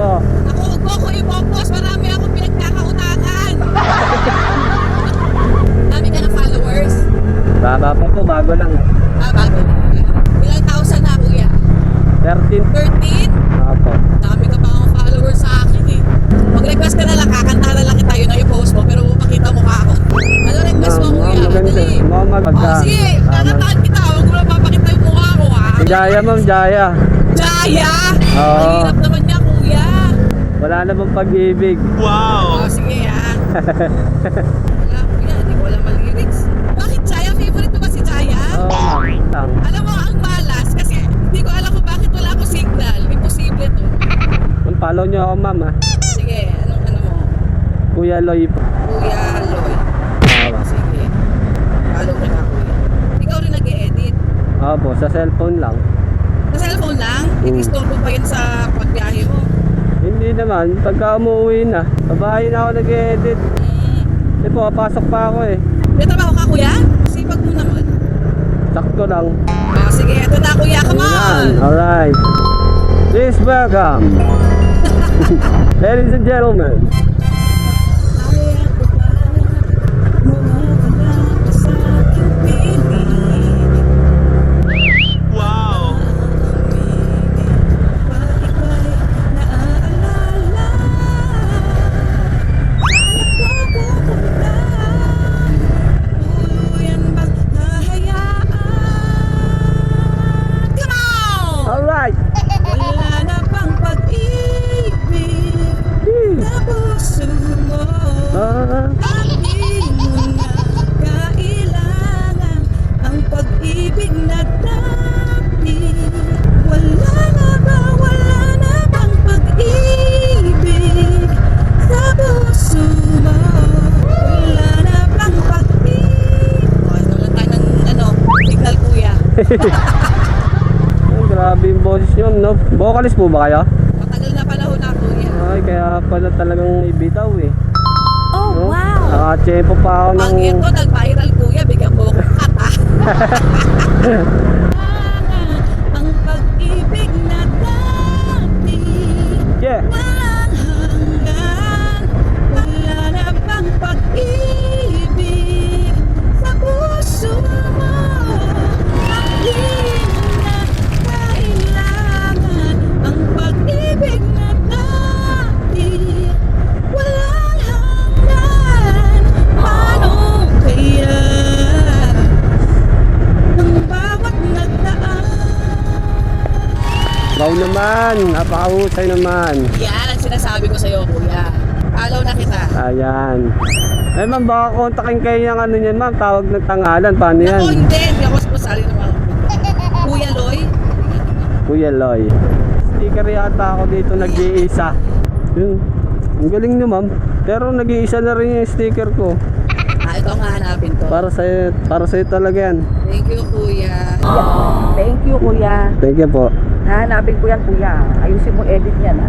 Oh. Ako, huwag mo ako i-post. Marami akong pinagkakautangan. Dami ka ng followers. Baba pa po, bago lang. Bago. Ilang thousand na, kuya? 13. 13? Apo. Dami ka pa akong followers sa akin eh. Mag-request ka na lang, kakantahan na lang kita yun na i-post mo, pero makita mo ka ako. Ano request mo, kuya? Maganda. Dali. Pagka. Sige, kakantahan kita. Huwag mo na papakita yung mukha ko, ha? Jaya, ma'am, Jaya. Jaya! Oo. Ang hirap naman niya, kuya. Wala namang pag-ibig. Oh, sige, ha? Wala, kuya. Hindi ko alam ang lyrics. Bakit Jaya? Favorite mo ba si Jaya? Oo, ma'am. Alam mo, ang malas kasi hindi ko alam kung bakit wala akong signal. Imposible to. Follow nyo ako, ma'am, ha. Sige, ano mo? Kuya Loy po. Kuya Lloyd. Sige. Follow ko na, kuya. Ikaw rin nag-e-edit. Opo, sa cellphone lang. Sa cellphone lang? Inistorbo pa yun sa pagbiyahe mo. Hindi naman, pagka umuwi na, babae na ako nag-edit. Hindi po, pasok pa ako eh. May trabaho ka, kuya? Sipag mo naman. Sakto lang. Sige, eto na, kuya. Come on! Alright. Please welcome. Ladies and gentlemen. Wow! Alright. Wala na bang pag-ibig na puso mo? Hindi mo na kailangan ang pag-ibig na dati. Wala na bang pag-ibig sa puso mo? Wala na bang pag-ibig? Ito lang tayo ng signal, kuya. Grabe yung boses yun, no? Vocalist po ba kayo? Matagal na panahon na, kuya. Ay, kaya pala talagang may bitaw eh. Oh, No? wow! Nakachempo pa ako ng... Pag ito, nag-viral, kuya, bigyan mo akong kata. Ang pag-ibig na dati, Yeah. walang hanggan. Wala na bang pag-ibig sa puso mo? Hindi mo na kailangan ang pag-ibig na dati. Walang hanggan. Paano kaya ang bawat nagdaan? Wow naman, napakahusay naman. Yan ang sinasabi ko sa'yo, kuya. Follow na kita. Ayan. Eh ma'am, baka kontakin kayo ng ano niyan ma'am, tawag ng tangalan, paano Ako yan? hindi, hindi ako sponsali ng mga Kuya Loy. Kuya Loy. Sticker yata ako dito nag-iisa. Yun. Ang galing nyo ma'am. Pero nag-iisa na rin yung sticker ko. Ito ang hahanapin to. Para sa'yo talaga yan. Thank you, kuya. Thank you, kuya. Thank you po. Hahanapin ko yan, kuya. Ayusin mo edit niyan, ha?